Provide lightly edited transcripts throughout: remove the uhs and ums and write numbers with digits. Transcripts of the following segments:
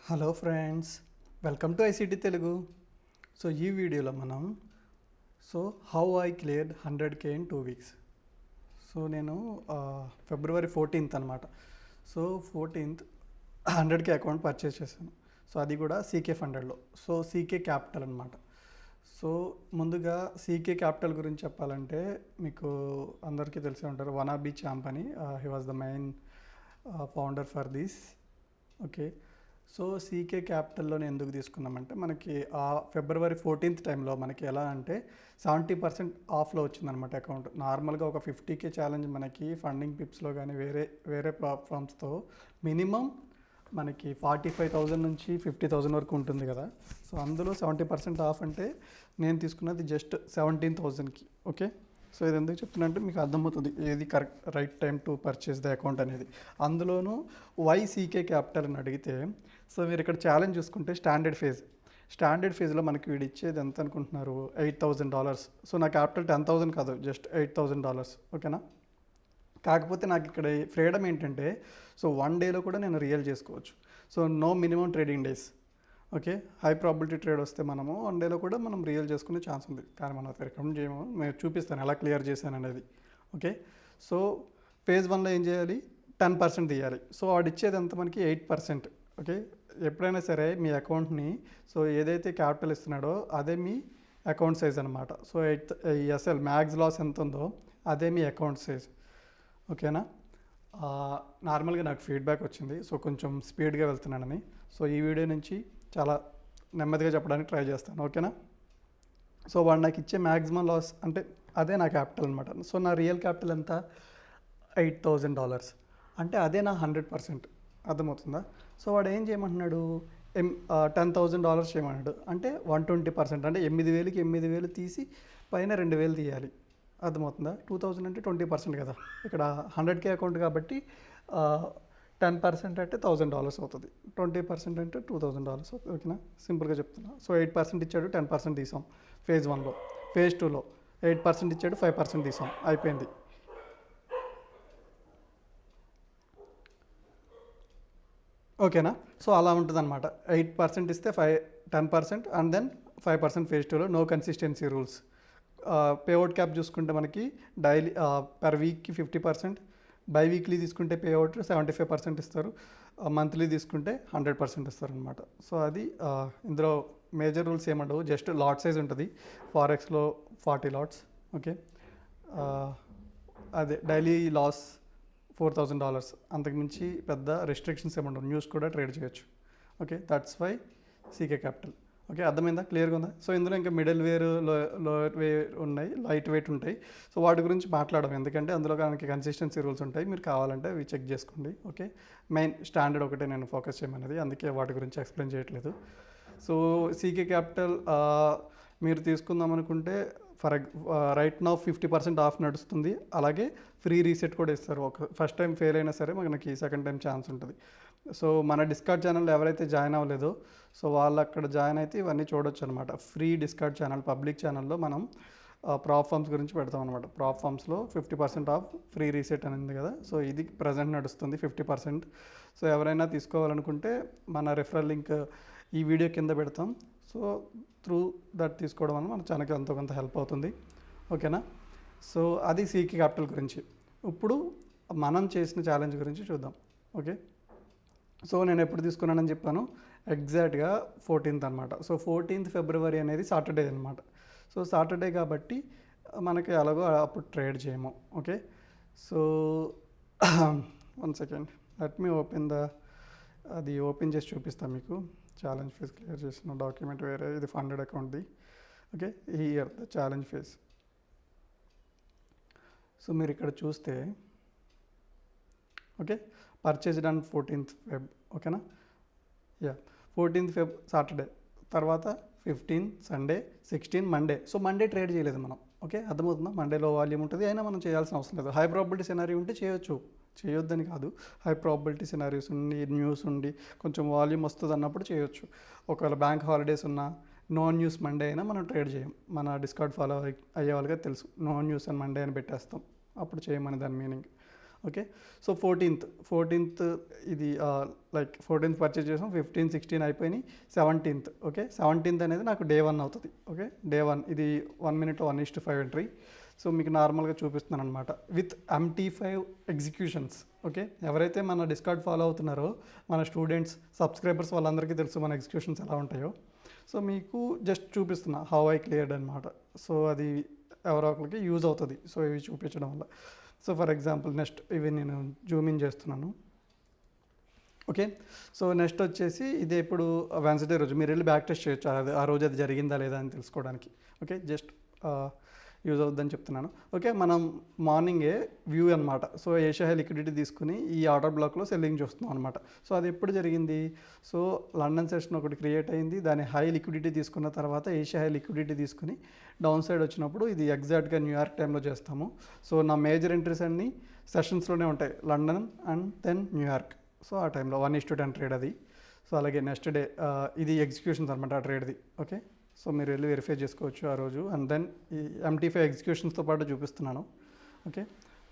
Hello friends, welcome to ICT Telugu. So ఈ వీడియోలో మనం how I cleared 100K in 2 weeks. So నేను ఫిబ్రవరి 14th అనమాట. So 14th 100K account purchase చేశాను. సో అది కూడా సీకే ఫండెడ్లో. సో సీకే క్యాపిటల్ అనమాట. సో ముందుగా సీకే క్యాపిటల్ గురించి చెప్పాలంటే మీకు అందరికీ తెలిసే ఉంటారు, వనాబీ ఛాంప్ అని. He was the main founder for this. Okay. So CK క్యాపిటల్లోనే ఎందుకు తీసుకున్నామంటే మనకి ఆ ఫిబ్రవరి 14th టైంలో మనకి ఎలా అంటే 70% ఆఫ్లో వచ్చిందనమాట అకౌంట్. నార్మల్గా ఒక 50K ఛాలెంజ్ మనకి ఫండింగ్ పిప్స్లో కానీ వేరే ప్లాట్ఫామ్స్తో మినిమం మనకి 45,000 నుంచి 50,000 వరకు ఉంటుంది కదా. సో అందులో 70% ఆఫ్ అంటే నేను తీసుకున్నది జస్ట్ 17,000కి. ఓకే. సో ఇది ఎందుకు చెప్తున్నా అంటే మీకు అర్థమవుతుంది ఏది right time to purchase the account అనేది. అందులోనూ వైసీకే క్యాపిటల్ అని అడిగితే, సో మీరు ఇక్కడ ఛాలెంజ్ చూసుకుంటే స్టాండర్డ్ ఫేజ్లో మనకి వీడు ఇచ్చేది ఎంత అనుకుంటున్నారు, $8,000. సో నా క్యాపిటల్ 10,000 కాదు, జస్ట్ $8,000. ఓకేనా. కాకపోతే నాకు ఇక్కడ ఫ్రీడమ్ ఏంటంటే, సో 1 డేలో కూడా నేను రియల్ చేసుకోవచ్చు. So no minimum trading days. Okay. High probability trade వస్తే మనము 1 డేలో కూడా మనం రియల్ చేసుకునే ఛాన్స్ ఉంది. కానీ మనం రికమెండ్ చేయము, నేను చూపిస్తాను ఎలా క్లియర్ చేశాను అనేది. ఓకే. సో ఫేజ్ 1లో ఏం చేయాలి, 10% తీయాలి. సో వాడు ఇచ్చేది ఎంత మనకి 8%. ఓకే. ఎప్పుడైనా సరే మీ అకౌంట్ని, సో ఏదైతే క్యాపిటల్ ఇస్తున్నాడో అదే మీ అకౌంట్ సైజ్ అనమాట. సో ఎస్ఎల్ మ్యాక్స్ లాస్ ఎంత ఉందో అదే మీ అకౌంట్ సైజ్. ఓకేనా. నార్మల్గా నాకు ఫీడ్బ్యాక్ వచ్చింది, సో కొంచెం స్పీడ్గా వెళ్తున్నానని. సో ఈ వీడియో నుంచి చాలా నెమ్మదిగా చెప్పడానికి ట్రై చేస్తాను. ఓకేనా. సో వాడు నాకు ఇచ్చే మ్యాక్సిమం లాస్ అంటే అదే నా క్యాపిటల్ అనమాట. సో నా రియల్ క్యాపిటల్ ఎంత, $8,000. అంటే అదే నా 100%. అర్థమవుతుందా. సో వాడు ఏం చేయమంటున్నాడు, $10,000 చేయమన్నాడు. అంటే 120%, అంటే 8,000కి 8,000 తీసి పైన 2,000 తీయాలి. అర్థమవుతుందా. 2,000 అంటే 20% కదా. ఇక్కడ 100K అకౌంట్ కాబట్టి 10% అంటే $1,000 అవుతుంది. 20% అంటే $2,000 అవుతుంది. ఓకేనా. సింపుల్గా చెప్తున్నా. సో 8% ఇచ్చాడు, 10% తీసాం ఫేజ్ 1లో. ఫేజ్ 2లో 8% ఇచ్చాడు, 5% తీసాం, అయిపోయింది. ఓకేనా. సో అలా ఉంటుంది అనమాట. 8% ఇస్తే 10% అండ్ దెన్ 5% ఫేజ్ 2లో. No consistency rules. Payout cap చూసుకుంటే మనకి డైలీ పర్ వీక్కి 50%, బై వీక్లీ తీసుకుంటే పేఅవుట్ 75% ఇస్తారు, మంత్లీ తీసుకుంటే 100% ఇస్తారు అనమాట. సో అది ఇందులో మేజర్ రూల్స్ ఏమండవు, జస్ట్ లాట్ సైజ్ ఉంటుంది. ఫారెక్స్లో 40 లాట్స్. ఓకే. అదే డైలీ లాస్ $4,000. అంతకుమించి పెద్ద రెస్ట్రిక్షన్స్ ఏమండవు. న్యూస్ కూడా ట్రేడ్ చేయొచ్చు. Okay. That's why CK capital. Okay. అర్థమైందా, క్లియర్గా ఉందా. సో ఇందులో ఇంకా మిడిల్ వేర్, లోయర్ వేర్ ఉన్నాయి, లైట్ వెయిట్ ఉంటాయి. సో వాటి గురించి మాట్లాడడం ఎందుకంటే అందులో మనకి కన్సిస్టెన్సీ రూల్స్ ఉంటాయి, మీరు కావాలంటే అవి చెక్ చేసుకోండి. ఓకే. మెయిన్ స్టాండర్డ్ ఒకటే నేను ఫోకస్ చేయమన్నది, అందుకే వాటి గురించి ఎక్స్ప్లెయిన్ చేయట్లేదు. సో సీకే క్యాపిటల్ మీరు తీసుకుందాం అనుకుంటే రైట్ నౌ 50% ఆఫ్ నడుస్తుంది. అలాగే ఫ్రీ రీసెట్ కూడా ఇస్తారు. ఫస్ట్ టైం ఫెయిల్ అయినా సరే మనకి సెకండ్ టైం ఛాన్స్ ఉంటుంది. సో మన డిస్కార్డ్ ఛానల్ ఎవరైతే జాయిన్ అవ్వలేదో, సో వాళ్ళు అక్కడ జాయిన్ అయితే ఇవన్నీ చూడొచ్చు అనమాట. ఫ్రీ డిస్కార్డ్ ఛానల్, పబ్లిక్ ఛానల్లో మనం ప్రాప్ ఫామ్స్ గురించి పెడతాం అనమాట. ప్రాప్ ఫామ్స్లో 50% ఆఫ్ ఫ్రీ రీసెట్ అని ఉంది కదా. సో ఇది ప్రజెంట్ నడుస్తుంది 50%. సో ఎవరైనా తీసుకోవాలనుకుంటే మన రెఫరల్ లింక్ ఈ వీడియో కింద పెడతాం. సో త్రూ దట్ తీసుకోవడం వల్ల మన ఛానల్కి ఎంతో కొంత హెల్ప్ అవుతుంది. ఓకేనా. సో అది సీకే క్యాపిటల్ గురించి. ఇప్పుడు మనం చేసిన ఛాలెంజ్ గురించి చూద్దాం. ఓకే. సో నేను ఎప్పుడు తీసుకున్నానని చెప్పాను, ఎగ్జాక్ట్గా 14th అనమాట. సో 14th ఫిబ్రవరి అనేది సాటర్డే అనమాట. సో సాటర్డే కాబట్టి మనకి ఎలాగో అప్పుడు ట్రేడ్ చేయము. Okay. So 1 second, let me అది ఓపెన్ చేసి చూపిస్తాను మీకు. ఛాలెంజ్ ఫేజ్ క్లియర్ చేసిన డాక్యుమెంట్ వేరే, ఇది ఫండెడ్ అకౌంట్ది. Okay. Here the challenge phase. So మీరు ఇక్కడ చూస్తే, okay, purchased on 14th Feb. ఓకేనా. 14th Feb సాటర్డే, తర్వాత 15 Sunday, 16 Monday. So Monday trade చేయలేదు మనం. ఓకే. అర్థమవుతుందా. మండేలో వాల్యూమ్ ఉంటుంది, అయినా మనం చేయాల్సిన అవసరం లేదు. హై ప్రాబిలిటీ సినారీ ఉంటే చేయొచ్చు, చేయొద్దని కాదు. హై ప్రాబిలిటీ సినారీస్ ఉండి, న్యూస్ ఉండి, కొంచెం వాల్యూమ్ వస్తుంది అన్నప్పుడు చేయొచ్చు. ఒకవేళ బ్యాంక్ హాలిడేస్ ఉన్నా, నో న్యూస్ మండే అయినా మనం ట్రేడ్ చేయం. మన డిస్కార్డ్ ఫాలో అయ్యే వాళ్ళకి తెలుసు, నో న్యూస్ అని మండే అని పెట్టేస్తాం, అప్పుడు చేయమని దాని మీనింగ్. ఓకే. సో 14th ఇది లైక్ 14th పర్చేజ్ చేసాం, 15, 16 అయిపోయినాయి, 17th. ఓకే, 17th అనేది నాకు డే 1 అవుతుంది. ఓకే, డే 1 ఇది 1 minute 1:5 ఎంట్రీ. సో మీకు నార్మల్గా చూపిస్తున్నాను అనమాట విత్ MT5 ఎగ్జిక్యూషన్స్. ఓకే, ఎవరైతే మన డిస్కార్డ్ ఫాలో అవుతున్నారో మన స్టూడెంట్స్ సబ్స్క్రైబర్స్ వాళ్ళందరికీ తెలుసు మన ఎగ్జిక్యూషన్స్ ఎలా ఉంటాయో. సో మీకు జస్ట్ చూపిస్తున్నా హౌ ఐ క్లియర్డ్ అనమాట. సో అది ఎవరో ఒకరికి యూజ్ అవుతుంది సో ఇవి చూపించడం వల్ల. సో ఫర్ ఎగ్జాంపుల్ నెక్స్ట్ ఇవి నేను జూమ్ ఇన్ చేస్తున్నాను. ఓకే, సో నెక్స్ట్ వచ్చేసి ఇది ఇప్పుడు వెన్స్డే రోజు మీరు వెళ్ళి బ్యాక్ టెస్ట్ చేయొచ్చు ఆ రోజు అది జరిగిందా లేదా అని తెలుసుకోవడానికి. ఓకే, జస్ట్ యూజ్ అవుద్దని చెప్తున్నాను. ఓకే, మనం మార్నింగే వ్యూ అనమాట. సో ఏషియా హై లిక్విడిటీ తీసుకుని ఈ ఆర్డర్ బ్లాక్లో సెల్లింగ్ చూస్తున్నాం అనమాట. సో అది ఎప్పుడు జరిగింది? సో లండన్ సెషన్ ఒకటి క్రియేట్ అయింది, దాని హై లిక్విడిటీ తీసుకున్న తర్వాత ఏషియా హై లిక్విడిటీ తీసుకుని డౌన్ సైడ్ వచ్చినప్పుడు ఇది ఎగ్జాక్ట్గా న్యూయార్క్ టైంలో చేస్తాము. సో నా మేజర్ ఎంట్రీస్ అన్నీ సెషన్స్లోనే ఉంటాయి, London and then New York. So ఆ టైంలో 1:10 ట్రేడ్ అది. సో అలాగే నెక్స్ట్ డే ఇది ఎగ్జిక్యూషన్స్ అనమాట ఆ ట్రేడ్ది. ఓకే, సో మీరు వెళ్ళి వెరిఫై చేసుకోవచ్చు ఆ రోజు. అండ్ దెన్ ఈ MT5 ఎగ్జిక్యూషన్స్తో పాటు చూపిస్తున్నాను. Okay,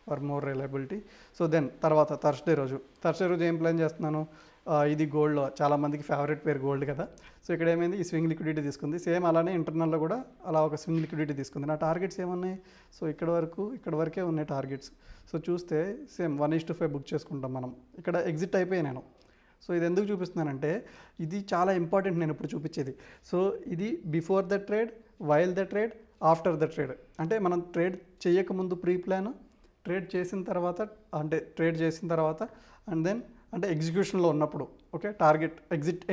for more reliability. So then తర్వాత థర్స్డే రోజు ఏం ప్లాన్ చేస్తున్నాను? ఇది గోల్డ్లో చాలామందికి ఫేవరెట్ పేరు గోల్డ్ కదా. సో ఇక్కడ ఏమైంది, ఈ స్వింగ్ లిక్విడిటీ తీసుకుంది. సేమ్ అలానే ఇంటర్నల్లో కూడా అలా ఒక స్వింగ్ లిక్విడిటీ తీసుకుంది. నా టార్గెట్స్ ఏమన్నాయి? సో ఇక్కడ వరకే ఉన్నాయి టార్గెట్స్. సో చూస్తే సేమ్ 1:5 బుక్ చేసుకుంటాం మనం. ఇక్కడ ఎగ్జిట్ అయిపోయాయి నేను. సో ఇది ఎందుకు చూపిస్తున్నానంటే ఇది చాలా ఇంపార్టెంట్ నేను ఇప్పుడు చూపించేది. సో ఇది before the trade, while the trade, after the trade. అంటే మనం ట్రేడ్ చేయకముందు ప్రీ ప్లాన్, ట్రేడ్ చేసిన తర్వాత అండ్ దెన్ అంటే ఎగ్జిక్యూషన్లో ఉన్నప్పుడు. ఓకే, టార్గెట్ ఎగ్జిట్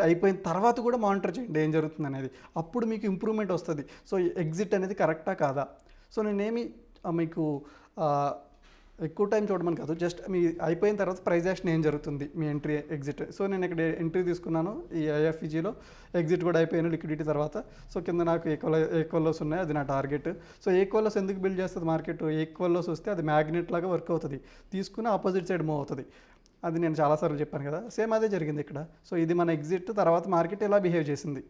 అయిపోయిన తర్వాత కూడా మానిటర్ చేయండి ఏం జరుగుతుంది అనేది. అప్పుడు మీకు ఇంప్రూవ్మెంట్ వస్తుంది. సో ఎగ్జిట్ అనేది కరెక్టా కాదా. సో నేనేమి మీకు ఎక్కువ టైం చూడమని కాదు, జస్ట్ మీ అయిపోయిన తర్వాత ప్రైస్ యాక్షన్ ఏం జరుగుతుంది, మీ ఎంట్రీ ఎగ్జిట్. సో నేను ఎంట్రీ తీసుకున్నాను ఈ IFEGలో, ఎగ్జిట్ కూడా అయిపోయాను లిక్విడిటీ తర్వాత. సో కింద నాకు ఈక్వల్లోస్ ఉన్నాయి, అది నా టార్గెట్. సో ఈక్వల్లోస్ ఎందుకు బిల్డ్ చేస్తుంది మార్కెట్? ఈక్వల్లోస్ వస్తే అది మ్యాగ్నెట్ లాగా వర్క్ అవుతుంది, తీసుకుని ఆపోజిట్ సైడ్ మూవ్ అవుతుంది. అది నేను చాలాసార్లు చెప్పాను కదా, సేమ్ అదే జరిగింది ఇక్కడ. సో ఇది మన ఎగ్జిట్, తర్వాత మార్కెట్ ఎలా బిహేవ్ చేసింది,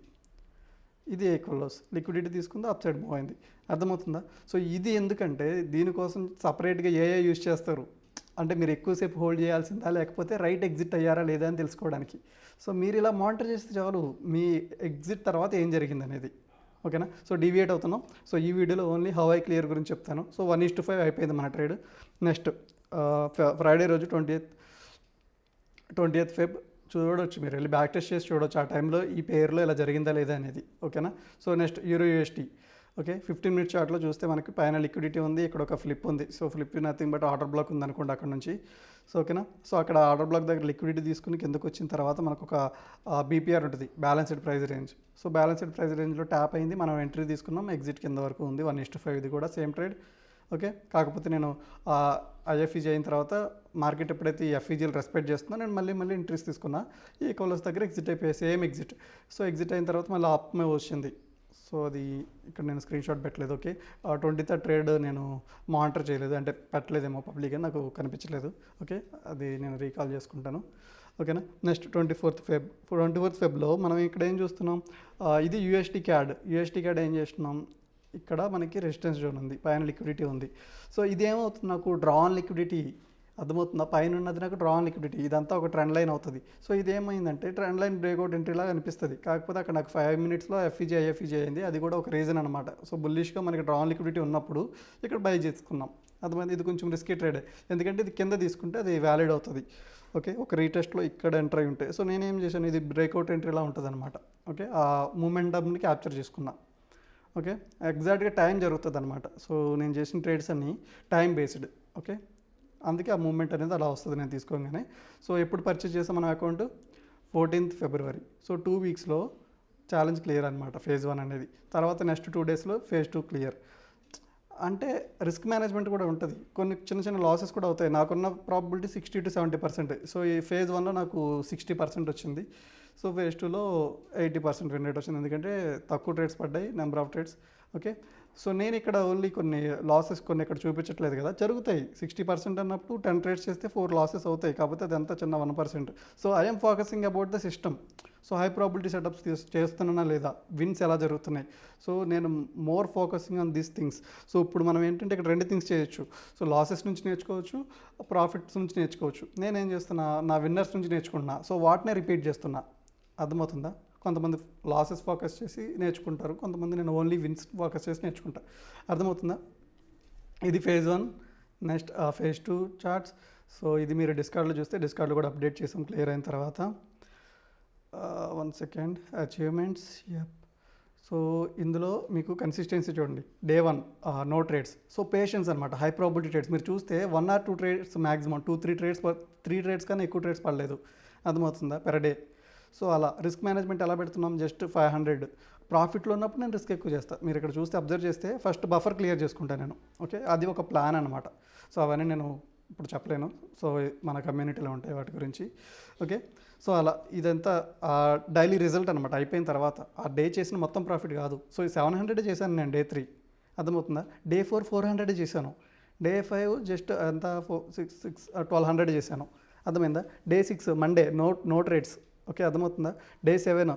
ఇది ఈక్వల్లోస్, లిక్విడిటీ తీసుకుందో అప్ సైడ్ మూవ్ అయింది. అర్థమవుతుందా? సో ఇది ఎందుకంటే దీనికోసం సపరేట్గా ఏ యూజ్ చేస్తారు అంటే మీరు ఎక్కువసేపు హోల్డ్ చేయాల్సిందా లేకపోతే రైట్ ఎగ్జిట్ అయ్యారా లేదా అని తెలుసుకోవడానికి. సో మీరు ఇలా మానిటర్ చేస్తే చాలు మీ ఎగ్జిట్ తర్వాత ఏం జరిగింది అనేది. ఓకేనా? సో డీవియేట్ అవుతున్నాం. సో ఈ వీడియోలో ఓన్లీ హౌ ఐ క్లియర్ గురించి చెప్తాను. సో 1:5 అయిపోయింది మన ట్రేడ్. నెక్స్ట్ ఫ్రైడే రోజు 20th Feb చూడవచ్చు, మీరు వెళ్ళి బ్యాక్ టెస్ట్ చేసి చూడవచ్చు ఆ టైంలో ఈ పేరులో ఇలా జరిగిందా లేదా అనేది. ఓకేనా? So next euro USD. Okay, 15 minute చార్ట్లో చూస్తే మనకి పైన లిక్విడిటీ ఉంది, ఇక్కడ ఒక ఫ్లిప్ ఉంది. So flip nothing but order black ఉంది అనుకోండి అక్కడ నుంచి. సో ఓకేనా? సో అక్కడ ఆర్డర్ బ్లాక్ దగ్గర లిక్విడిటీ తీసుకుని కిందకు వచ్చిన తర్వాత మనకు ఒక BPR ఉంటుంది, balanced price range. So balanced price రేంజ్లో ట్యాప్ అయింది, మనం ఎంట్రీ తీసుకున్నాం, ఎగ్జిట్ కింద వరకు ఉంది 1:5. ఇది కూడా సేమ్ ట్రేడ్. ఓకే, కాకపోతే నేను IFEG అయిన తర్వాత మార్కెట్ ఎప్పుడైతే ఈ FEGలు రెస్పెక్ట్ చేస్తుందో నేను మళ్ళీ ఎంట్రీస్ తీసుకున్నా. ఈ ఈక్వల్స్ దగ్గర ఎగ్జిట్ అయిపోయాయి, సేమ్ ఎగ్జిట్. సో ఎగ్జిట్ అయిన తర్వాత మళ్ళీ అప్ మే వచ్చింది. సో అది ఇక్కడ నేను స్క్రీన్ షాట్ పెట్టలేదు. ఓకే, 23rd ట్రేడ్ నేను మానిటర్ చేయలేదు, అంటే పెట్టలేదేమో పబ్లిక్గా నాకు కనిపించలేదు. ఓకే, అది నేను రీకాల్ చేసుకుంటాను. ఓకేనా? నెక్స్ట్ 24th Febలో మనం ఇక్కడ ఏం చూస్తున్నాం, ఇది USD CAD ఏం చేస్తున్నాం, ఇక్కడ మనకి రెసిస్టెన్స్ జోన్ ఉంది, పైన లిక్విడిటీ ఉంది. సో ఇదేమవుతుంది, నాకు డ్రా ఆన్ లిక్విడిటీ అర్థమవుతుందా, పైన ఉన్నది నాకు డ్రా ఆన్ లిక్విడిటీ, ఇదంతా ఒక ట్రెండ్ లైన్ అవుతుంది. సో ఇదేమైందంటే ట్రెండ్ లైన్ బ్రేక్అవుట్ ఎంట్రీలాగా అనిపిస్తుంది, కాకపోతే అక్కడ నాకు 5 minutesలో IFEG అయింది. అది కూడా ఒక రీజన్ అనమాట. సో బుల్లిష్గా మనకి డ్రా ఆన్ లిక్విడిటీ ఉన్నప్పుడు ఇక్కడ బై చేసుకున్నాం. అర్థమైంది, ఇది కొంచెం రిస్కీ ట్రేడే, ఎందుకంటే ఇది కింద తీసుకుంటే అది వ్యాలిడ్ అవుతుంది. ఓకే, ఒక రీటెస్ట్లో ఇక్కడ ఎంటర్ అయి ఉంటాయి. సో నేనేం చేశాను, ఇది బ్రేక్అవుట్ ఎంట్రీలా ఉంటుంది అనమాట. ఓకే, ఆ మూమెంటమ్ని క్యాప్చర్ చేసుకున్నా. ఓకే, ఎగ్జాక్ట్గా టైం జరుగుతుంది అనమాట. సో నేను చేసిన ట్రేడ్స్ అన్నీ టైం బేస్డ్. ఓకే, అందుకే ఆ మూమెంట్ అనేది అలా వస్తుంది నేను తీసుకోగానే. సో ఎప్పుడు పర్చేస్ చేసాం మన అకౌంట్? 14th February. సో 2 weeksలో ఛాలెంజ్ క్లియర్ అనమాట, phase 1 అనేది. తర్వాత నెక్స్ట్ 2 daysలో phase 2 క్లియర్. అంటే రిస్క్ మేనేజ్మెంట్ కూడా ఉంటుంది, కొన్ని చిన్న లాసెస్ కూడా అవుతాయి. నాకున్న ప్రాబిలిటీ 60 to 70%. సో ఈ phase 1లో నాకు 60% వచ్చింది. సో phase 2లో 80% విన్ రేట్ వచ్చింది, ఎందుకంటే తక్కువ ట్రేడ్స్ పడ్డాయి, number of trades. Okay, so నేను ఇక్కడ ఓన్లీ కొన్ని లాసెస్ కొన్ని ఇక్కడ చూపించట్లేదు కదా, జరుగుతాయి. 60% అన్నప్పుడు 10 ట్రేడ్స్ చేస్తే 4 లాసెస్ అవుతాయి, కాకపోతే అదంతా చిన్న 1%. So I'm focusing about the system. So high probability setups చేస్తున్నానా లేదా, విన్స్ ఎలా జరుగుతున్నాయి, సో నేను more focusing on these things. So ఇప్పుడు మనం ఏంటంటే ఇక్కడ 2 థింగ్స్ చేయొచ్చు. సో లాసెస్ నుంచి నేర్చుకోవచ్చు, ప్రాఫిట్స్ నుంచి నేర్చుకోవచ్చు. నేనేం చేస్తున్నా, నా విన్నర్స్ నుంచి నేర్చుకుంటున్నా, సో వాటినే రిపీట్ చేస్తున్నా. అర్థమవుతుందా? కొంతమంది లాసెస్ ఫోకస్ చేసి నేర్చుకుంటారు, కొంతమంది నేను ఓన్లీ విన్స్ ఫోకస్ చేసి నేర్చుకుంటా. అర్థమవుతుందా? ఇది phase 1. Next phase 2 charts. So ఇది మీరు డిస్కార్డ్లో చూస్తే, డిస్కార్డ్లో కూడా అప్డేట్ చేసాం క్లియర్ అయిన తర్వాత. 1 సెకండ్. అచీవ్మెంట్స్. యప్. సో ఇందులో మీకు కన్సిస్టెన్సీ చూడండి. Day 1 no trades. So patience అనమాట, హై ప్రాబిలిటీ ట్రేడ్స్. మీరు చూస్తే 1 or 2 trades maximum, 2-3 trades, 3 trades కన్నా ఎక్కువ ట్రేడ్స్ పడలేదు. అర్థమవుతుందా? Per day. సో అలా రిస్క్ మేనేజ్మెంట్ ఎలా పెడుతున్నాం, జస్ట్ 500. ప్రాఫిట్లో ఉన్నప్పుడు నేను రిస్క్ ఎక్కువ చేస్తాను. మీరు ఇక్కడ చూస్తే అబ్జర్వ్ చేస్తే ఫస్ట్ బఫర్ క్లియర్ చేసుకుంటాను నేను. ఓకే, అది ఒక ప్లాన్ అనమాట. సో అవన్నీ నేను ఇప్పుడు చెప్పలేను, సో మన కమ్యూనిటీలో ఉంటాయి వాటి గురించి. ఓకే, సో అలా ఇదంతా డైలీ రిజల్ట్ అనమాట. అయిపోయిన తర్వాత ఆ డే చేసిన మొత్తం ప్రాఫిట్ కాదు. సో ఈ 700 చేశాను నేను డే 3. అర్థమవుతుందా? డే 4 400 చేశాను. డే 5 జస్ట్ ఎంత 1200 చేశాను. అర్థమైందా? Day 6 Monday no trades. Okay, అర్థమవుతుందా? డే 7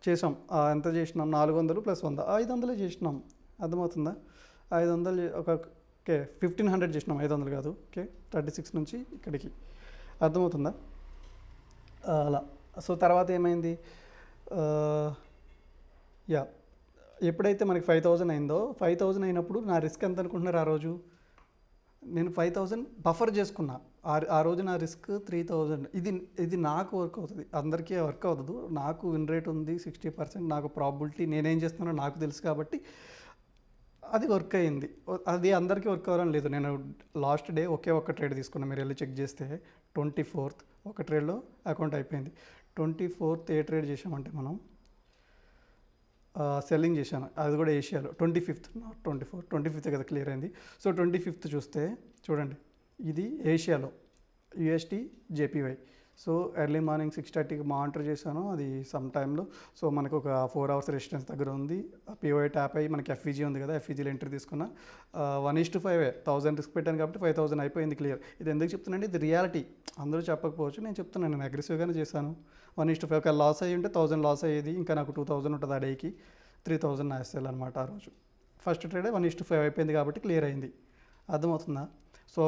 చేసాం. ఎంత చేసినాం? 400 + 100, 500 చేసినాం. అర్థమవుతుందా? 500 ఓకే 1500 చేసినాం, 500 కాదు. ఓకే, 36 నుంచి ఇక్కడికి. అర్థమవుతుందా? అలా. సో తర్వాత ఏమైంది, యా, ఎప్పుడైతే మనకి 5000 అయిందో, 5000 అయినప్పుడు నా రిస్క్ ఎంత అనుకుంటున్నారు ఆ రోజు? నేను 5000 బఫర్ చేసుకున్నా. ఆ రోజు నా రిస్క్ 3000. ఇది నాకు వర్క్ అవుతుంది, అందరికీ వర్క్ అవుతుంది. నాకు విన్ రేట్ ఉంది 60%, నాకు ప్రాబిలిటీ నేనేం చేస్తున్నానో నాకు తెలుసు కాబట్టి అది వర్క్ అయ్యింది. అది అందరికీ వర్క్ అవ్వాలని లేదు. నేను లాస్ట్ డే ఒక్క ట్రేడ్ తీసుకున్నాను. మీరు వెళ్ళి చెక్ చేస్తే 24th ఒక ట్రేడ్లో అకౌంట్ అయిపోయింది. 24th ఏ ట్రేడ్ చేసామంటే మనం సెల్లింగ్ చేశాను, అది కూడా ఏషియాలో. 25th, నాట్ 24, 25th కదా క్లియర్ అయింది. సో 25th చూస్తే చూడండి, ఇది ఏషియాలో USD JPY. సో ఎర్లీ మార్నింగ్ 6:30కి మానిటర్ చేశాను, అది సమ్ టైంలో. సో మనకు ఒక 4 hours రెసిస్టెన్స్ దగ్గర ఉంది. POI ట్యాప్ అయ్యి మనకి FVG ఉంది కదా, FVGలో ఎంట్రీ తీసుకున్నా. 1:5 1000 రిస్క్ పెట్టాను కాబట్టి 5000 అయిపోయింది క్లియర్. ఇది ఎందుకు చెప్తున్నానంటే ఇది రియాలిటీ. అందరూ చెప్పకపోవచ్చు, నేను చెప్తున్నాను. నేను అగ్రెసివ్గానే చేశాను. 1:5 ఒక లాస్ అయ్యి ఉంటే 1000 లాస్ అయ్యేది, ఇంకా నాకు 2000 ఉంటుంది ఆ డేకి. 3000 నా SL అనమాట ఆ రోజు. ఫస్ట్ ట్రేడే 1:5 అయిపోయింది కాబట్టి క్లియర్ అయింది. అర్థమవుతుందా? సో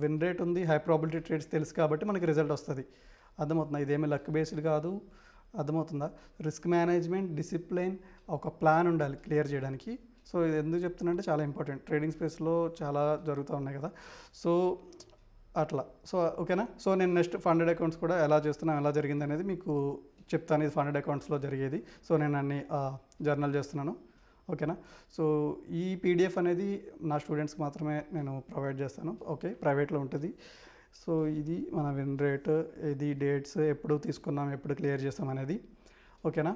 విన్ రేట్ ఉంది, హై ప్రాబిలిటీ ట్రేడ్స్ తెలుసు కాబట్టి మనకి రిజల్ట్ వస్తుంది. అర్థమవుతుందా? ఇదేమీ లక్ బేస్డ్ కాదు. అర్థమవుతుందా? రిస్క్ మేనేజ్మెంట్, డిసిప్లిన్, ఒక ప్లాన్ ఉండాలి క్లియర్ చేయడానికి. సో ఇది ఎందుకు చెప్తున్నా అంటే చాలా ఇంపార్టెంట్. ట్రేడింగ్ స్పేస్లో చాలా జరుగుతూ ఉన్నాయి కదా, సో అట్లా. సో ఓకేనా? సో నేను నెక్స్ట్ ఫండెడ్ అకౌంట్స్ కూడా ఎలా చేస్తున్నాను, ఎలా జరిగింది అనేది మీకు చెప్తాను. ఇది ఫండెడ్ అకౌంట్స్లో జరిగేది. సో నేను అన్ని జర్నల్ చేస్తున్నాను. ఓకేనా? సో ఈ PDF అనేది నా స్టూడెంట్స్కి మాత్రమే నేను ప్రొవైడ్ చేస్తాను. ఓకే, ప్రైవేట్లో ఉంటుంది. సో ఇది మన విన్ రేట్, ఇది డేట్స్, ఎప్పుడు తీసుకున్నాం, ఎప్పుడు క్లియర్ చేస్తాం అనేది. ఓకేనా?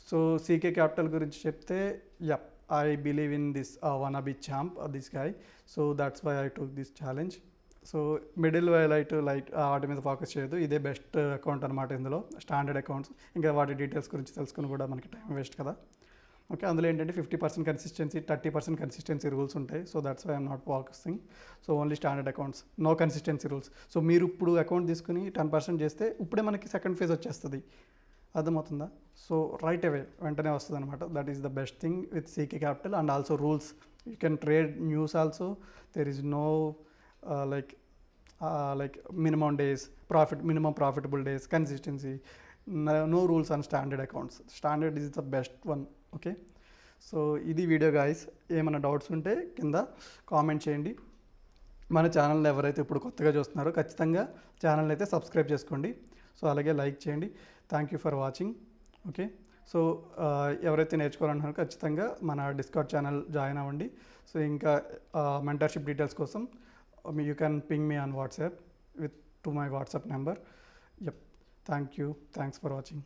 సో CK క్యాపిటల్ గురించి చెప్తే, yup, I believe in this wanna be champ, this guy. So that's why I took this challenge. So middle light వాటి మీద ఫోకస్ చేయదు. ఇదే బెస్ట్ అకౌంట్ అనమాట. ఇందులో స్టాండర్డ్ అకౌంట్స్, ఇంకా వాటి డీటెయిల్స్ గురించి తెలుసుకుని కూడా మనకి టైం వేస్ట్ కదా. ఓకే, అందులో ఏంటంటే 50% కన్సిస్టెన్సీ, 30% కన్సిస్టెన్సీ రూల్స్ ఉంటాయి. So that's why I'm not focusing. So only standard accounts, no consistency rules. So మీరు ఇప్పుడు అకౌంట్ తీసుకుని 10% చేస్తే ఇప్పుడే మనకి సెకండ్ ఫేజ్ వచ్చేస్తుంది. అర్థమవుతుందా? సో రైట్ అవే వెంటనే వస్తుంది అనమాట. That is the best thing with CK capital. And also rules, you can trade news also. There is no like minimum days, minimum profitable days, consistency, no rules on standard accounts. Standard is the best one. Okay, so ఇది video guys. ఏమైనా doubts ఉంటే కింద comment చేయండి. మన channel ఎవరైతే ఇప్పుడు కొత్తగా చూస్తున్నారో ఖచ్చితంగా ఛానల్ అయితే సబ్స్క్రైబ్ చేసుకోండి. సో అలాగే లైక్ చేయండి. Thank you for watching. Okay, so ఎవరైతే నేర్చుకోవాలన్నారో ఖచ్చితంగా మన డిస్కార్డ్ ఛానల్ జాయిన్ అవ్వండి. సో ఇంకా మెంటర్షిప్ డీటెయిల్స్ కోసం you can ping me on WhatsApp to my WhatsApp number. Yep, thank you, thanks for watching.